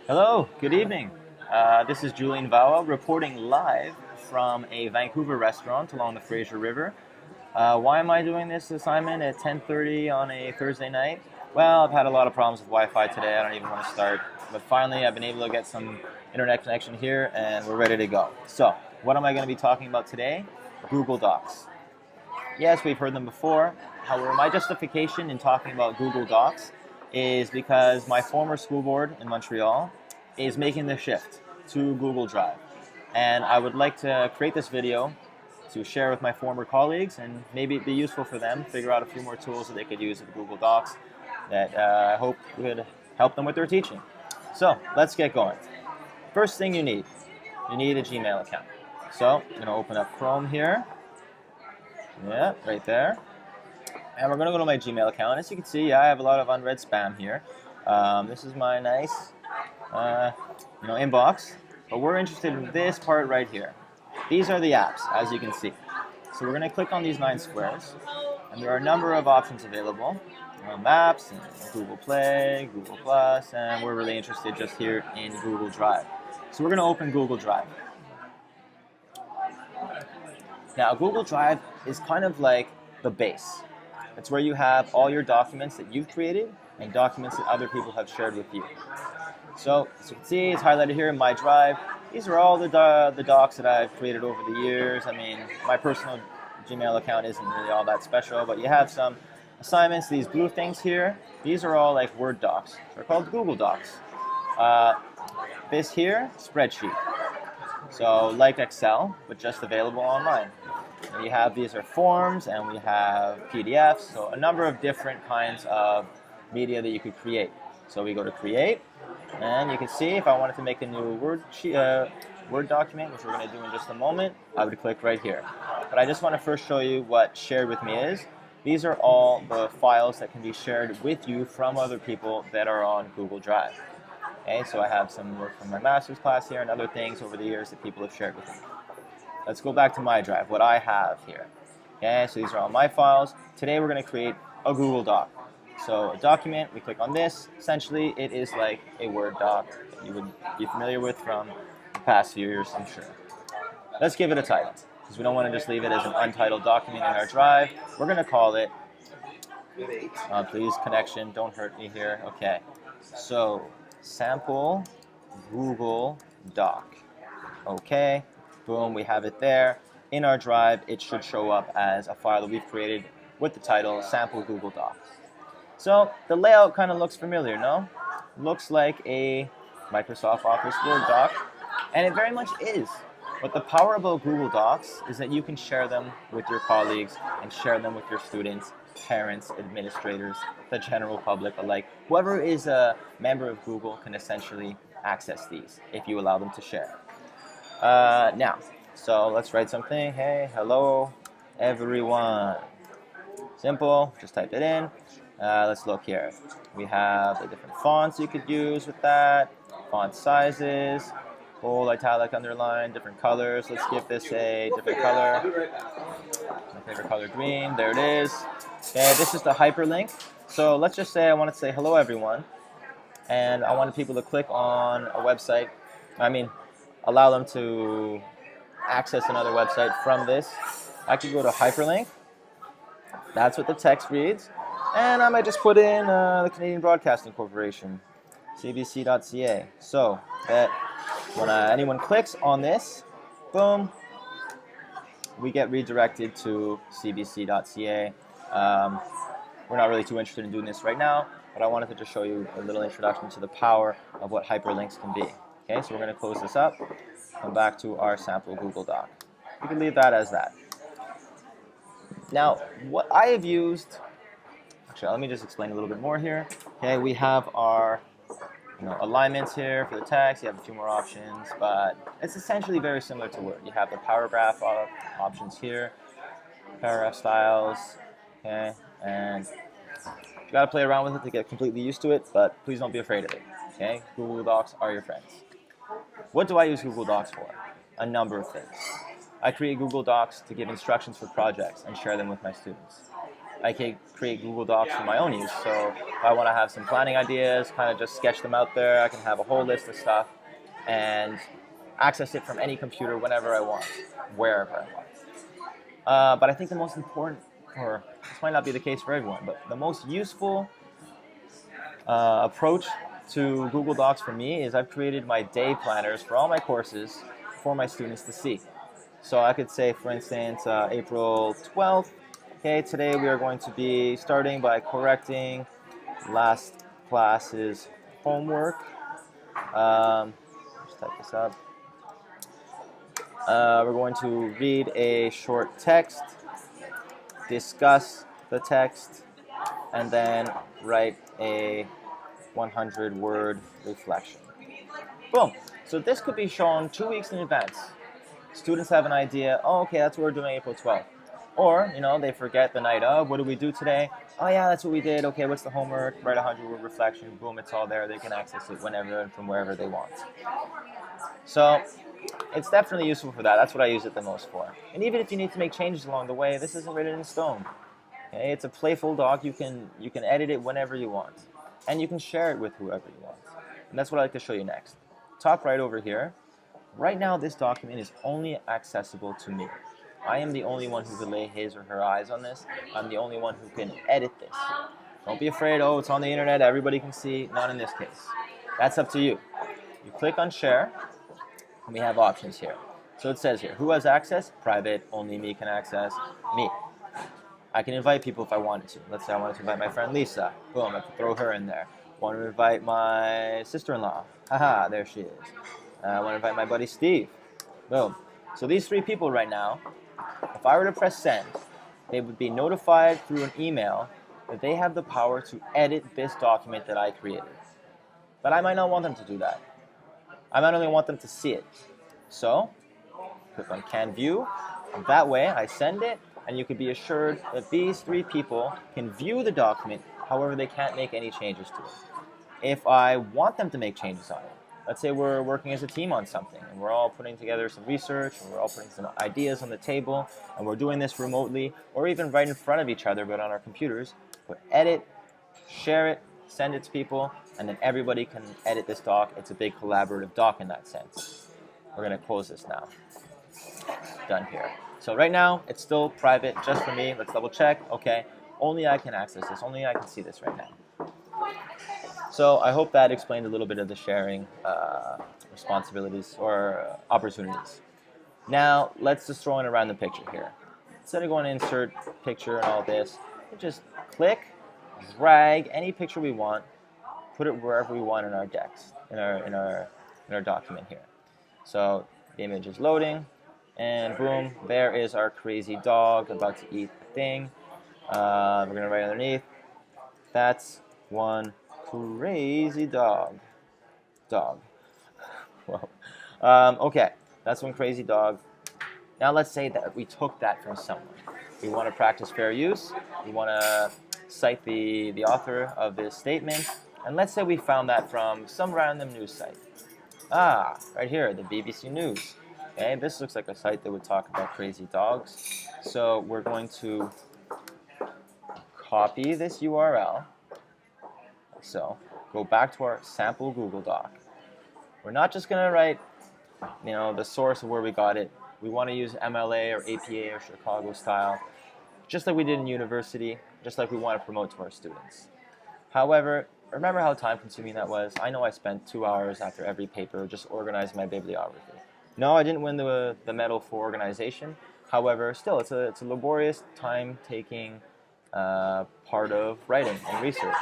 Hello, good evening. This is Julian Vawa reporting live from a Vancouver restaurant along the Fraser River. Why am I doing this assignment at 10:30 on a Thursday night? Well, I've had a lot of problems with Wi-Fi today. I don't even want to start. But finally, I've been able to get some internet connection here, and we're ready to go. So, what am I going to be talking about today? Google Docs. Yes, we've heard them before. However, my justification in talking about Google Docs is because my former school board in Montreal is making the shift to Google Drive. And I would like to create this video to share with my former colleagues and maybe it'd be useful for them, figure out a few more tools that they could use with Google Docs that I hope would help them with their teaching. So let's get going. First thing you need a Gmail account. So I'm going to open up Chrome here. Yeah, right there. And we're going to go to my Gmail account. As you can see, I have a lot of unread spam here. This is my nice inbox. But we're interested in this part right here. These are the apps, as you can see. So we're going to click on these 9 squares. And there are a number of options available. Maps, and Google Play, Google Plus, and we're really interested just here in Google Drive. So we're going to open Google Drive. Now, Google Drive is kind of like the base. It's where you have all your documents that you've created and documents that other people have shared with you. So, as you can see, it's highlighted here in My Drive. These are all the docs that I've created over the years. I mean, my personal Gmail account isn't really all that special, but you have some assignments. These blue things here, these are all like Word docs. They're called Google Docs. This here, spreadsheet. So, like Excel, but just available online. We have these are forms and we have PDFs, so a number of different kinds of media that you could create. So we go to create, and you can see if I wanted to make a new Word document, which we're going to do in just a moment, I would click right here. But I just want to first show you what shared with me is. These are all the files that can be shared with you from other people that are on Google Drive. Okay, so I have some work from my master's class here and other things over the years that people have shared with me. Let's go back to my drive, what I have here. Okay, so these are all my files. Today we're going to create a Google Doc. So a document, we click on this. Essentially, it is like a Word doc that you would be familiar with from the past few years, I'm sure. Let's give it a title, because we don't want to just leave it as an untitled document in our drive. We're going to call it, please connection, don't hurt me here. Okay, so sample Google Doc. Okay. Boom, we have it there. In our drive, it should show up as a file that we've created with the title Sample Google Docs. So the layout kind of looks familiar, no? Looks like a Microsoft Office Word doc, and it very much is. But the power about Google Docs is that you can share them with your colleagues and share them with your students, parents, administrators, the general public alike. Whoever is a member of Google can essentially access these if you allow them to share. Now, so let's write something. Hey, hello, everyone. Simple, just type it in. Let's look here. We have the different fonts you could use with that, font sizes, bold, italic, underline, different colors. Let's give this a different color. My favorite color, green. There it is. Okay, this is the hyperlink. So let's just say I want to say hello, everyone, and I wanted people to click on a website. Allow them to access another website from this. I could go to hyperlink. That's what the text reads. And I might just put in the Canadian Broadcasting Corporation, cbc.ca. So that when anyone clicks on this, boom, we get redirected to cbc.ca. We're not really too interested in doing this right now, but I wanted to just show you a little introduction to the power of what hyperlinks can be. Okay, so we're going to close this up, come back to our sample Google Doc. We can leave that as that. Now, what I have used, actually, let me just explain a little bit more here. Okay, we have our alignments here for the text. You have a few more options, but it's essentially very similar to Word. You have the paragraph options here, paragraph styles, okay, and you got to play around with it to get completely used to it, but please don't be afraid of it. Okay, Google Docs are your friends. What do I use Google Docs for? A number of things. I create Google Docs to give instructions for projects and share them with my students. I can create Google Docs for my own use. So if I want to have some planning ideas, kind of just sketch them out there, I can have a whole list of stuff and access it from any computer whenever I want, wherever I want. But I think the most important, or this might not be the case for everyone, but the most useful approach to Google Docs for me is I've created my day planners for all my courses for my students to see. So I could say, for instance, April 12th, okay, today we are going to be starting by correcting last class's homework. Just type this up. We're going to read a short text, discuss the text, and then write a 100-word reflection. Boom. So this could be shown 2 weeks in advance. Students have an idea, oh, okay, that's what we're doing April 12th. Or, they forget the night of, what did we do today? Oh, yeah, that's what we did. Okay, what's the homework? Write a 100-word reflection. Boom, it's all there. They can access it whenever and from wherever they want. So it's definitely useful for that. That's what I use it the most for. And even if you need to make changes along the way, this isn't written in stone. Okay? It's a playful doc. You can edit it whenever you want. And you can share it with whoever you want. And that's what I'd like to show you next. Top right over here. Right now, this document is only accessible to me. I am the only one who can lay his or her eyes on this. I'm the only one who can edit this. Don't be afraid, oh, it's on the internet, everybody can see. Not in this case. That's up to you. You click on share, and we have options here. So it says here, who has access? Private, only me can access. Me. I can invite people if I wanted to. Let's say I wanted to invite my friend Lisa. Boom, I can throw her in there. Want to invite my sister-in-law. Haha, there she is. I want to invite my buddy Steve. Boom. So these 3 people right now, if I were to press send, they would be notified through an email that they have the power to edit this document that I created. But I might not want them to do that. I might only want them to see it. So, click on Can View. And that way, I send it, and you can be assured that these 3 people can view the document, however they can't make any changes to it. If I want them to make changes on it, let's say we're working as a team on something, and we're all putting together some research, and we're all putting some ideas on the table, and we're doing this remotely, or even right in front of each other, but on our computers, we'll edit, share it, send it to people, and then everybody can edit this doc. It's a big collaborative doc in that sense. We're going to close this now. Done here. So right now, it's still private, just for me. Let's double check. Okay, only I can access this. Only I can see this right now. So I hope that explained a little bit of the sharing responsibilities or opportunities. Now, let's just throw in a random picture here. Instead of going to insert picture and all this, we just click, drag any picture we want, put it wherever we want in our text, in our document here. So the image is loading, and boom, there is our crazy dog about to eat the thing. We're gonna write underneath, that's one crazy dog. Well, okay, that's one crazy dog. Now let's say that we took that from someone. We want to practice fair use. We want to cite the author of this statement. And let's say we found that from some random news site. Ah, right here, the BBC News. Okay, this looks like a site that would talk about crazy dogs. So we're going to copy this URL. So go back to our sample Google Doc. We're not just going to write, the source of where we got it. We want to use MLA or APA or Chicago style, just like we did in university, just like we want to promote to our students. However, remember how time-consuming that was? I know I spent 2 hours after every paper just organizing my bibliography. No, I didn't win the medal for organization. However, still, it's a laborious, time-taking part of writing and research.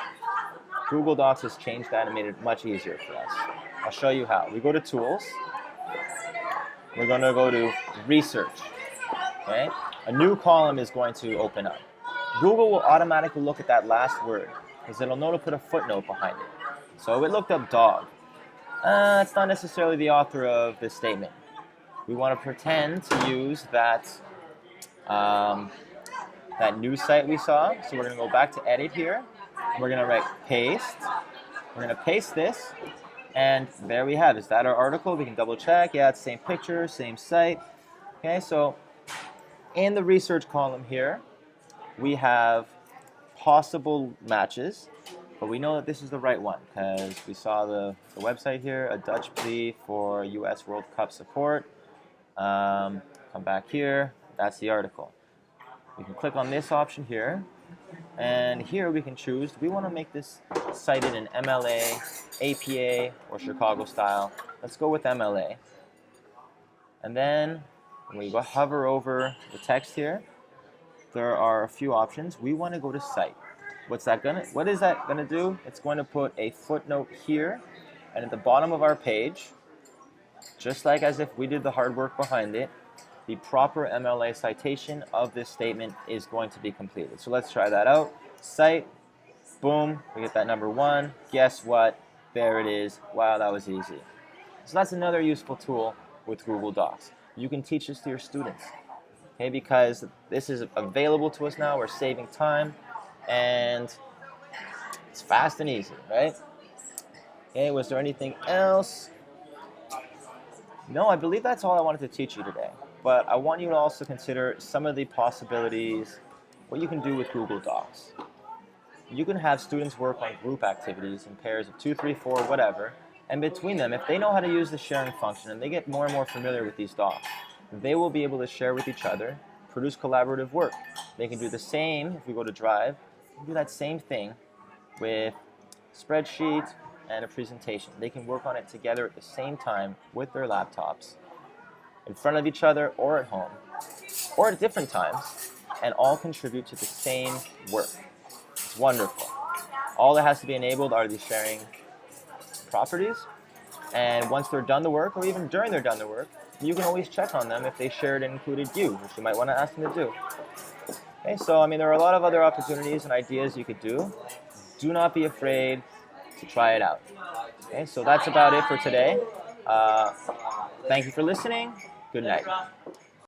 Google Docs has changed that and made it much easier for us. I'll show you how. We go to Tools. We're going to go to Research. Okay? A new column is going to open up. Google will automatically look at that last word because it'll know to put a footnote behind it. So it looked up dog. It's not necessarily the author of this statement. We want to pretend to use that news site we saw. So we're going to go back to edit here. We're going to write paste. We're going to paste this. And there we have it. Is that our article? We can double check. Yeah, it's the same picture, same site. Okay, so in the research column here, we have possible matches, but we know that this is the right one because we saw the website here, a Dutch plea for U.S. World Cup support. Come back here, that's the article. We can click on this option here, and here we can choose, do we want to make this cited in MLA, APA, or Chicago style? Let's go with MLA. And then when we hover over the text here, there are a few options. We want to go to cite. What is that gonna do? It's going to put a footnote here, and at the bottom of our page, just like as if we did the hard work behind it, the proper MLA citation of this statement is going to be completed. So let's try that out. Cite, boom, we get that number 1. Guess what? There it is. Wow, that was easy. So that's another useful tool with Google Docs. You can teach this to your students, okay, because this is available to us now. We're saving time, and it's fast and easy, right? Okay, was there anything else? No, I believe that's all I wanted to teach you today. But I want you to also consider some of the possibilities, what you can do with Google Docs. You can have students work on group activities in pairs of 2, 3, 4, whatever, and between them, if they know how to use the sharing function and they get more and more familiar with these docs, they will be able to share with each other, produce collaborative work. They can do the same, if we go to Drive, do that same thing with spreadsheets and a presentation. They can work on it together at the same time with their laptops, in front of each other or at home, or at different times, and all contribute to the same work. It's wonderful. All that has to be enabled are these sharing properties, and once they're done the work, or even during they're done the work, you can always check on them if they shared and included you, which you might want to ask them to do. Okay, so I mean, there are a lot of other opportunities and ideas you could do. Do not be afraid to try it out. Okay, so that's about it for today. Thank you for listening. Good night.